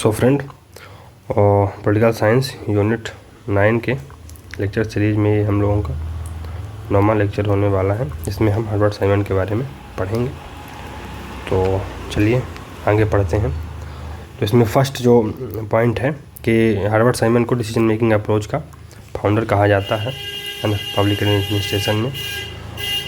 So friend, political science unit 9 के lecture series में हम लोगों का 9वां लेक्चर होने वाला है। इसमें हम हर्बर्ट साइमन के बारे में पढ़ेंगे। तो चलिए आगे पढ़ते हैं। तो इसमें फर्स्ट जो पॉइंट है कि हर्बर्ट साइमन को डिसीजन मेकिंग अप्रोच का फाउंडर कहा जाता है ना, पब्लिक एडमिनिस्ट्रेशन में।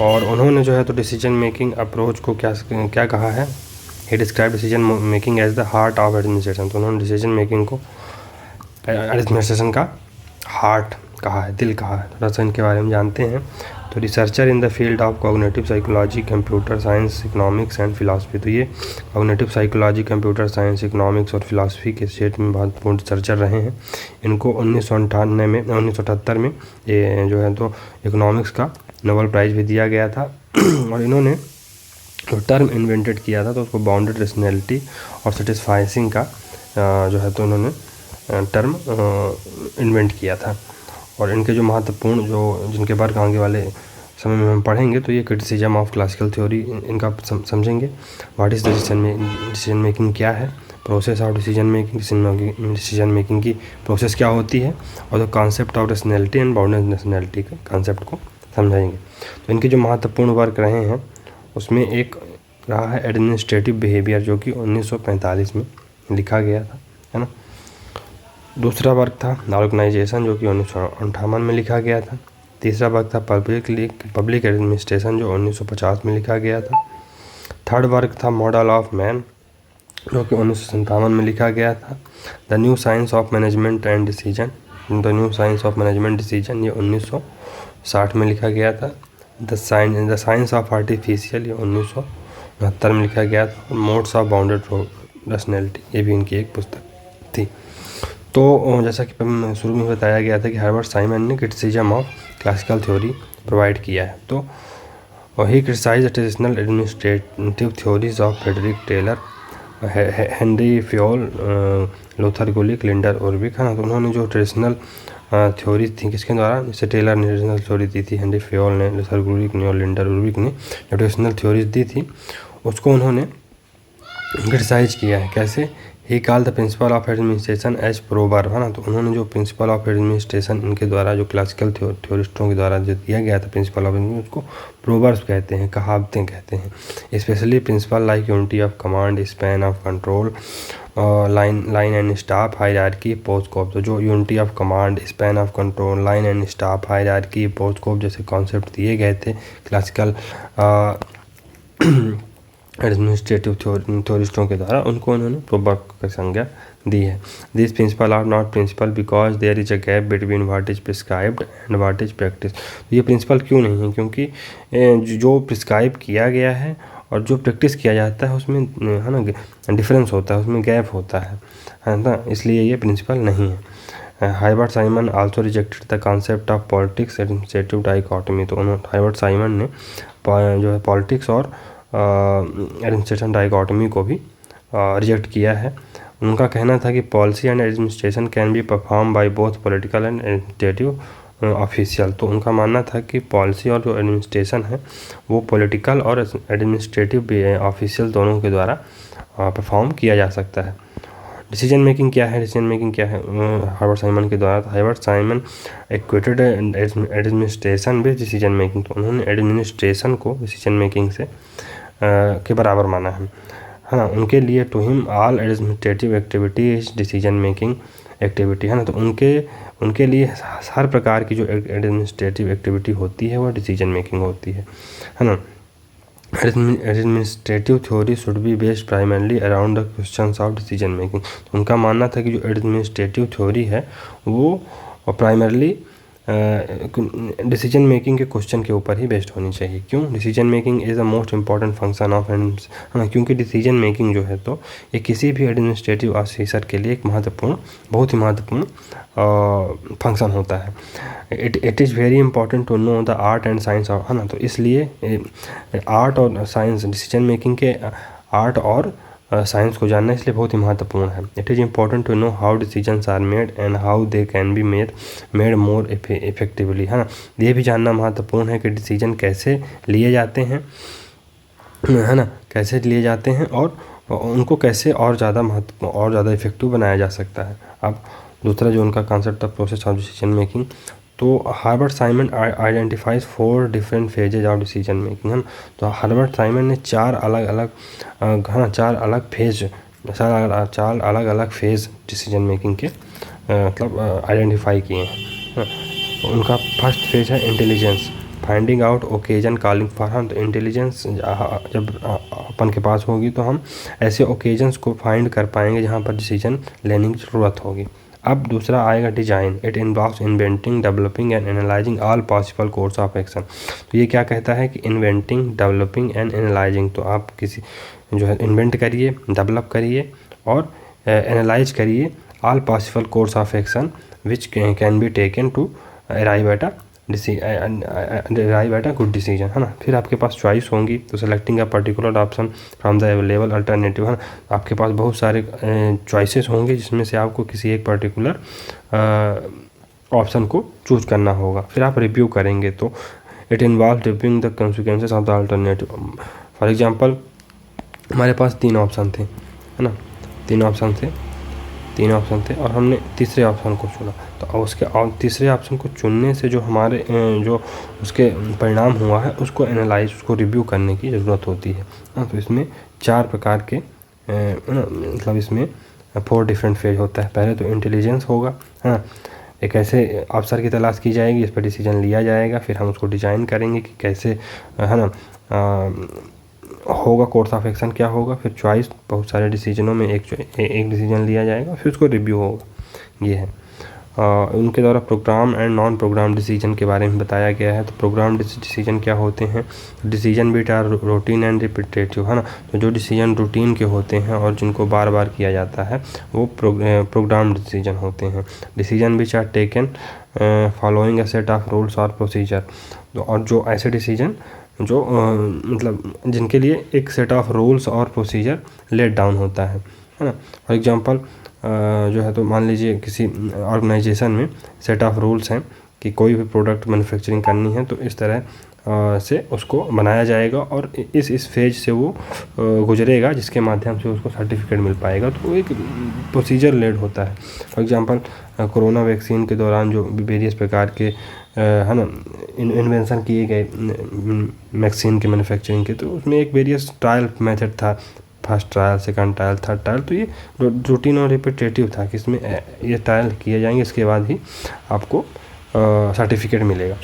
और उन्होंने जो है तो डिसीजन मेकिंग अप्रोच को क्या कहा है, he describe decision making as the heart of administration. तो उन्होंने डिसीजन मेकिंग को एडमिनिस्ट्रेशन का हार्ट कहा है, दिल कहा है। थोड़ा सा इनके बारे में जानते हैं। तो researcher in the field of cognitive psychology, computer science, economics and philosophy. तो ये cognitive psychology, computer science, economics और फिलासफी के क्षेत्र में महत्वपूर्ण रिसर्चर रहे हैं। इनको 1978 में ये जो है तो इकोनॉमिक्स का नोबेल प्राइज़ भी दिया गया था। और इन्होंने जो टर्म इन्वेंटेड किया था तो उसको बाउंडेड रेशनैलिटी और सेटिस्फाइसिंग का जो है तो उन्होंने टर्म इन्वेंट किया था। और इनके जो महत्वपूर्ण जिनके वर्क आगे वाले समय में हम पढ़ेंगे तो ये क्रिटिसिज्म ऑफ क्लासिकल थ्योरी इनका समझेंगे। व्हाट इज़ डिसीजन मेकिंग क्या है, process of decision decision making की प्रोसेस क्या होती है, और the concept of rationality and bounded rationality के कॉन्सेप्ट को समझाएंगे। तो इनके जो महत्वपूर्ण वर्क रहे हैं उसमें एक रहा है एडमिनिस्ट्रेटिव बिहेवियर, जो कि 1945 में लिखा गया था, है ना। दूसरा वर्क था ऑर्गेनाइजेशन, जो कि 1958 में लिखा गया था। तीसरा वर्क था पब्लिक एडमिनिस्ट्रेशन, जो 1950 में लिखा गया था। थर्ड वर्क था मॉडल ऑफ मैन, जो कि 1957 में लिखा गया था। The new science of management and decision, the new science of management decision, ये 1960 में लिखा गया था। द साइंस ऑफ आर्टिफिशियल, ये 1969 में लिखा गया था। मोड्स ऑफ बाउंडेड रेशनैलिटी, ये भी इनकी एक पुस्तक थी। तो जैसा कि शुरू में बताया गया था कि हर्बर्ट साइमन ने criticism of classical theory provide किया है। तो he criticized traditional administrative theories of Frederick Taylor, Henry Fayol, Luther Gulick, Lyndall Urwick, है ना। तो उन्होंने जो ट्रेडिशनल थ्योरी थी किसके द्वारा, जैसे टेलर ने ट्रेडिशनल थ्योरी दी थी, हेनरी फ्योल ने, लूथर गुलिक ने और लिंडर ओरविक ने जो ट्रेडिशनल थ्योरीज दी थी उसको उन्होंने क्रिटिसाइज किया है। कैसे, he call the principle of administration as proverb, है ना। तो उन्होंने जो प्रिंसिपल ऑफ एडमिनिस्ट्रेशन इनके द्वारा जो क्लासिकल थ्योरिस्टों के द्वारा जो दिया गया था प्रिंसिपल ऑफ एडमिनिस्ट्रेशन, उसको प्रोवर्ब्स कहते हैं, कहावतें कहते हैं। Specially principle like unity of command, span of control, line and staff, hierarchy, POSDCORB. तो जो unity of command, span of control, line and staff, hierarchy, POSDCORB जैसे कॉन्सेप्ट दिए गए थे क्लासिकल एडमिनिस्ट्रेटिव थ्योरिस्टों के द्वारा, उनको उन्होंने प्रोवर्ब की संज्ञा दी है। This principle are not principle because there is a gap between what is prescribed and what is practice. तो ये प्रिंसिपल क्यों नहीं है, क्योंकि जो प्रिस्क्राइब किया गया है और जो प्रैक्टिस किया जाता है उसमें, है ना, डिफरेंस होता है, उसमें गैप होता है ना। इसलिए ये प्रिंसिपल नहीं है। Herbert Simon also rejected the concept of politics administrative dichotomy. तो हर्बर्ट साइमन ने जो है पॉलिटिक्स और एडमिनिस्ट्रेशन डाइकोटमी को भी रिजेक्ट किया है। उनका कहना था कि policy and administration can be perform by both political and administrative official. तो उनका मानना था कि पॉलिसी और जो एडमिनिस्ट्रेशन है वो पॉलिटिकल और एडमिनिस्ट्रेटिव ऑफिशियल दोनों के द्वारा परफॉर्म किया जा सकता है। डिसीजन मेकिंग क्या है, डिसीजन मेकिंग क्या है हर्बर्ट साइमन के द्वारा। Herbert Simon equated administration with decision making. तो उन्होंने एडमिनिस्ट्रेशन को डिसीजन मेकिंग से के बराबर माना है ना। उनके लिए to him all administrative activity is decision making activity, है ना। तो उनके लिए हर प्रकार की जो एडमिनिस्ट्रेटिव एक्टिविटी होती है वो डिसीजन मेकिंग होती है ना। Administrative theory should be based primarily around the questions of decision making. तो उनका मानना था कि जो एडमिनिस्ट्रेटिव थ्योरी है वो प्राइमरली डिसीजन मेकिंग के क्वेश्चन के ऊपर ही बेस्ड होनी चाहिए। क्यों, decision making is the most important function of क्योंकि डिसीजन मेकिंग जो है तो ये किसी भी एडमिनिस्ट्रेटिव ऑफिसर के लिए एक बहुत ही महत्वपूर्ण फंक्शन होता है। It is very important to know the art and science of, है ना। तो इसलिए आर्ट और साइंस, डिसीजन मेकिंग के आर्ट और साइंस को जानना इसलिए बहुत ही महत्वपूर्ण है। It is important to know how decisions are made and how they can be made more effectively, है ना। ये भी जानना महत्वपूर्ण है कि डिसीजन कैसे लिए जाते हैं, है ना, कैसे लिए जाते हैं और उनको कैसे और ज़्यादा इफेक्टिव बनाया जा सकता है। अब दूसरा जो उनका कॉन्सेप्ट था प्रोसेस ऑफ डिसीजन मेकिंग, तो Herbert Simon identifies 4 different phases of decision making, है ना। तो हार्बर्ट साइमन ने 4 अलग अलग फेज डिसीजन मेकिंग के मतलब आइडेंटिफाई किए हैं। तो उनका फर्स्ट फेज है intelligence, finding out occasion calling for, हम तो इंटेलिजेंस जब अपन के पास होगी तो हम ऐसे ओकेजन्स को फाइंड कर पाएंगे जहाँ पर डिसीजन लेने की ज़रूरत होगी। अब दूसरा आएगा design, it involves inventing developing and analysing all possible course of action. तो ये क्या कहता है कि इन्वेंटिंग, डेवलपिंग एंड एनालाइजिंग, तो आप किसी जो है इन्वेंट करिए, डेवलप करिए और एनालाइज करिए all possible course of action which can be taken to arrive at a good decision, है ना। फिर आपके पास चॉइस होंगी, तो selecting a particular option from the available alternative, है ना। आपके पास बहुत सारे चॉइसेस होंगे जिसमें से आपको किसी एक पर्टिकुलर ऑप्शन को चूज करना होगा। फिर आप रिव्यू करेंगे, तो it involve reviewing the consequences of the alternative. For example हमारे पास 3 ऑप्शन थे, है ना, 3 ऑप्शन थे और हमने तीसरे ऑप्शन को चुना। तो उसके तीसरे ऑप्शन को चुनने से जो हमारे जो उसके परिणाम हुआ है उसको एनालाइज, उसको रिव्यू करने की ज़रूरत होती है। तो इसमें 4 प्रकार के मतलब इसमें 4 डिफरेंट फेज होता है। पहले तो इंटेलिजेंस होगा, हाँ, एक ऐसे अवसर की तलाश की जाएगी इस पर डिसीजन लिया जाएगा। फिर हम उसको डिज़ाइन करेंगे कि कैसे, है ना, होगा, कोर्स ऑफ एक्शन क्या होगा। फिर चॉइस, बहुत सारे डिसीजनों में एक डिसीजन लिया जाएगा, फिर उसको रिव्यू होगा। ये है उनके द्वारा programme and non programme decision के बारे में बताया गया है। तो प्रोग्राम डिसीजन क्या होते हैं? Decision bit are routine and repetitive, है ना। तो जो डिसीजन रूटीन के होते हैं और जिनको बार बार किया जाता है वो प्रोग्राम डिसीजन होते हैं। Decision which are taken following a set of rules और प्रोसीजर, और जो ऐसे डिसीजन जो मतलब जिनके लिए एक सेट ऑफ रूल्स और प्रोसीजर लेट डाउन होता है ना। फॉर एग्जांपल जो है, तो मान लीजिए किसी ऑर्गेनाइजेशन में सेट ऑफ रूल्स हैं कि कोई भी प्रोडक्ट मैन्युफैक्चरिंग करनी है तो इस तरह से उसको बनाया जाएगा और इस फेज से वो गुजरेगा जिसके माध्यम से उसको सर्टिफिकेट मिल पाएगा। तो एक प्रोसीजर लेड होता है। फॉर एग्जांपल कोरोना वैक्सीन के दौरान जो वेरियस प्रकार के है ना इन्वेंशन किए गए वैक्सीन के मैन्युफैक्चरिंग के, तो उसमें एक वेरियस ट्रायल मेथड था, first trial, second trial, third trial. तो ये रूटीन और रिपीटेटिव था कि इसमें ये ट्रायल किए जाएंगे, इसके बाद ही आपको सर्टिफिकेट मिलेगा।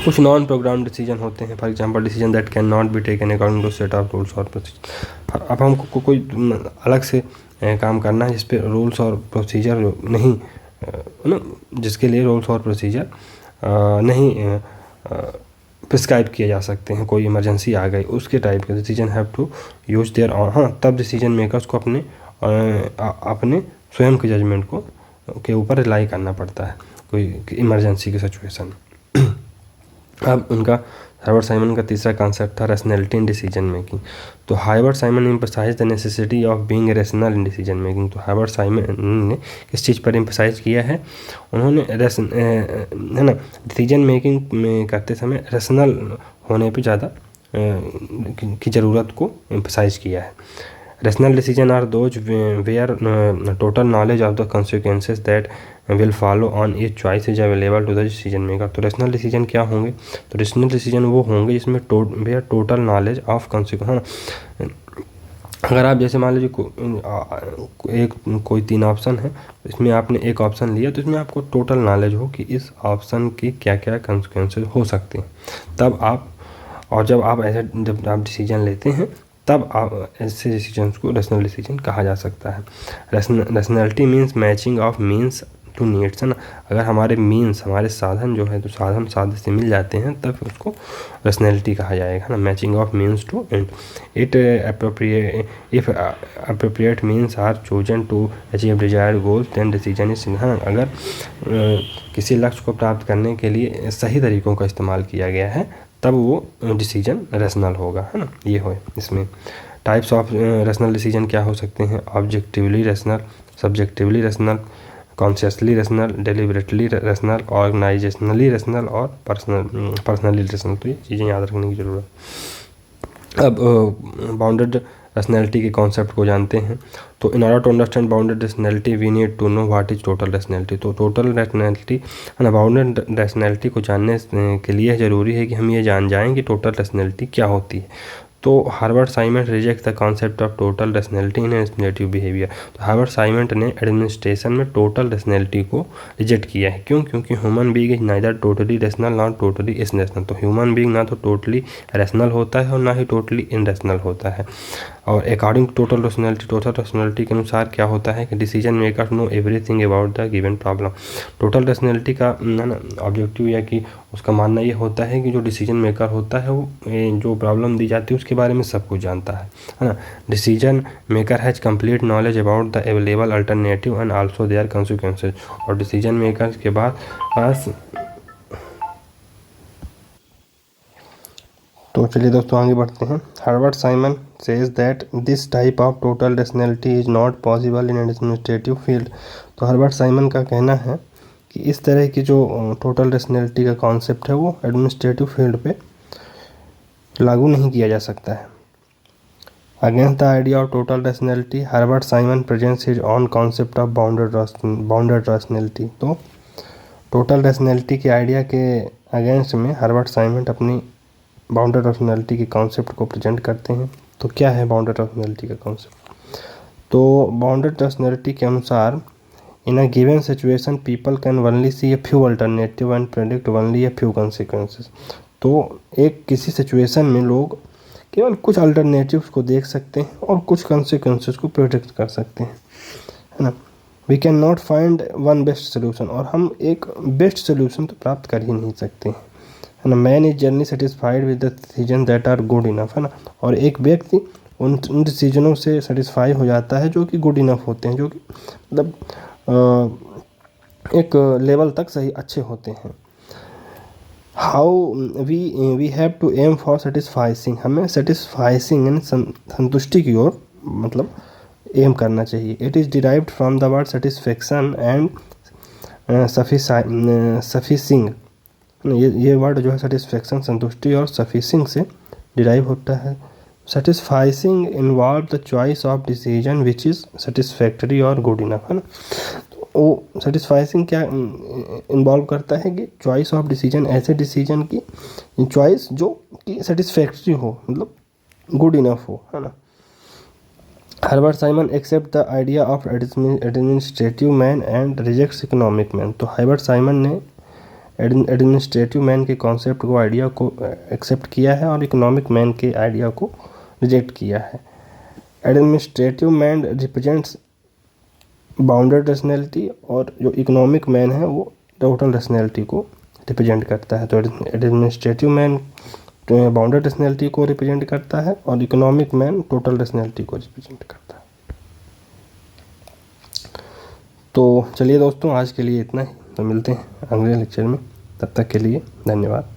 कुछ नॉन प्रोग्राम डिसीजन होते हैं, for example decision that can not be taken according to set of rules और प्रोसीजर। अब हमको कोई अलग से काम करना है जिस पे रूल्स और प्रोसीजर नहीं, ना, जिसके लिए रूल्स और प्रोसीजर नहीं प्रिस्क्राइब किए जा सकते हैं, कोई इमरजेंसी आ गई उसके टाइप के decision have to use their own, हाँ, तब डिसीजन मेकर्स को अपने स्वयं के जजमेंट को के ऊपर रिलाई करना पड़ता है कोई इमरजेंसी की सिचुएशन। अब उनका हार्बर्ट साइमन का तीसरा कॉन्सेप्ट था रैशनैलिटी इन डिसीजन मेकिंग। तो Herbert Simon emphasize the necessity of being rational in decision making. तो हार्बर्ट साइमन ने किस चीज़ पर एम्फसाइज किया है? उन्होंने है ना डिसीजन मेकिंग में करते समय रैशनल होने पे ज़्यादा की ज़रूरत को एम्फसाइज किया है। Rational decision are those where total knowledge of the consequences that will follow on each choice is available to the decision maker. तो रैशनल डिसीजन क्या होंगे? तो रैशनल डिसीजन वो होंगे जिसमें where total knowledge of consequence, अगर आप जैसे मान लीजिए कोई 3 ऑप्शन है, तो इसमें आपने एक ऑप्शन लिया तो इसमें आपको टोटल नॉलेज हो कि इस ऑप्शन की क्या क्या कॉन्सिक्वेंसेज हो सकते हैं। तब आप, और जब आप डिसीजन लेते हैं तब आप ऐसे डिसीजंस को रैशनल डिसीजन कहा जा सकता है। Rationality means matching of means to needs, है ना। अगर हमारे मीन्स, हमारे साधन जो है, तो साधन साधे से मिल जाते हैं तब उसको रैशनैलिटी कहा जाएगा, ना। Matching of means to end it appropriate means are chosen to achieve desired goals then decision is, हाँ, अगर किसी लक्ष्य को प्राप्त करने के लिए सही तरीक़ों का इस्तेमाल किया गया है तब वो डिसीजन रैशनल होगा, है ना। ये हो इसमें टाइप्स ऑफ रैशनल डिसीजन क्या हो सकते हैं? Objectively rational, subjectively rational, consciously rational, deliberately rational, organisationally rational और पर्सनली रैशनल। तो ये चीज़ें याद रखने की ज़रूरत। अब बाउंडेड रैशनैलिटी के कॉन्सेप्ट को जानते हैं। तो in order to understand bounded rationality we need to know what is total rationality. तो टोटल रैशनैलिटी है ना, बाउंडेड रैशनैलिटी को जानने के लिए ज़रूरी है कि हम ये जान जाएं कि टोटल रैशनैलिटी क्या होती है। तो Herbert Simon reject the concept of total rationality in administrative behaviour. तो हार्वर्ड साइमन ने एडमिनिस्ट्रेशन में टोटल रैशनैलिटी को रिजेक्ट किया है। क्यों? क्योंकि human being is neither totally rational not totally irrational. तो ह्यूमन बीइंग ना तो टोटली रैशनल होता है और ना ही टोटली इनरेशनल होता है। और अकॉर्डिंग टू टोटल रैशनैलिटी के अनुसार क्या होता है कि decision makers know everything about the given problem. Total rationality का ना ऑब्जेक्टिव या कि उसका मानना ये होता है कि जो डिसीजन मेकर होता है वो जो प्रॉब्लम दी जाती है उसके बारे में सब कुछ जानता है ना। Decision maker has complete knowledge about the available alternative and also their consequences. और डिसीजन मेकर के पास तो चलिए दोस्तों आगे बढ़ते हैं। Herbert Simon says that this type of total rationality is not possible in administrative field. तो हार्वर्ड साइमन का कहना है कि इस तरह की जो टोटल रैशनैलिटी का कॉन्सेप्ट है वो एडमिनिस्ट्रेटिव फील्ड पे लागू नहीं किया जा सकता है। Against the idea of total rationality Herbert Simon presents his own concept of bounded rationality. तो टोटल रैशनैलिटी के आइडिया के अगेंस्ट में हार्वर्ड साइमन अपनी बाउंडेड रैशनैलिटी के कॉन्सेप्ट को प्रेजेंट करते हैं। तो क्या है बाउंडेड रैशनैलिटी का कॉन्सेप्ट? तो बाउंडेड रैशनैलिटी के अनुसार in a given situation people can only see a few alternative and predict only a few consequences. तो एक किसी सिचुएशन में लोग केवल कुछ अल्टरनेटिव्स को देख सकते हैं और कुछ कॉन्सिक्वेंसेस को प्रेडिक्ट कर सकते हैं, है ना। We can not find one best solution. और हम एक बेस्ट सोल्यूशन तो प्राप्त कर ही नहीं सकते हैं, है ना। Man is generally satisfied with the decision that are good enough, है ना। और एक व्यक्ति उन डिसीजनों से सेटिस्फाई हो जाता है जो कि गुड इनफ होते हैं, जो कि मतलब एक लेवल तक सही अच्छे होते हैं। How we have to aim for satisficing. हमें सेटिस्फाइसिंग यानी संतुष्टि की ओर मतलब एम करना चाहिए। It is derived from the word satisfaction and sufficing. ये वर्ड जो है सेटिस्फेक्शन संतुष्टि और सफिसिंग से डिराइव होता है। Satisficing involve the choice of decision which is satisfactory और गुड इनफ, है ना। तो वो सेटिस्फाइसिंग क्या इन्वॉल्व करता है कि चॉइस ऑफ डिसीजन, ऐसे डिसीजन की चॉइस जो कि सेटिस्फैक्टरी हो, मतलब गुड इनफ हो, है ना। Herbert Simon accept the idea of administrative man and rejects economic man. तो हार्वर्ड साइमन ने एडमिनिस्ट्रेटिव मैन के कॉन्सेप्ट को, आइडिया को एक्सेप्ट किया है और इकोनॉमिक मैन के आइडिया को रिजेक्ट किया है। Administrative man represents bounded rationality और जो इकोनॉमिक मैन है वो टोटल रैशनैलिटी को रिप्रेजेंट करता है। तो एडमिनिस्ट्रेटिव मैन बाउंडेड रैशनैलिटी को रिप्रेजेंट करता है और इकोनॉमिक मैन टोटल रैशनैलिटी को रिप्रेजेंट करता है। तो चलिए दोस्तों आज के लिए इतना ही, तो मिलते हैं अगले लेक्चर में। तब तक के लिए धन्यवाद।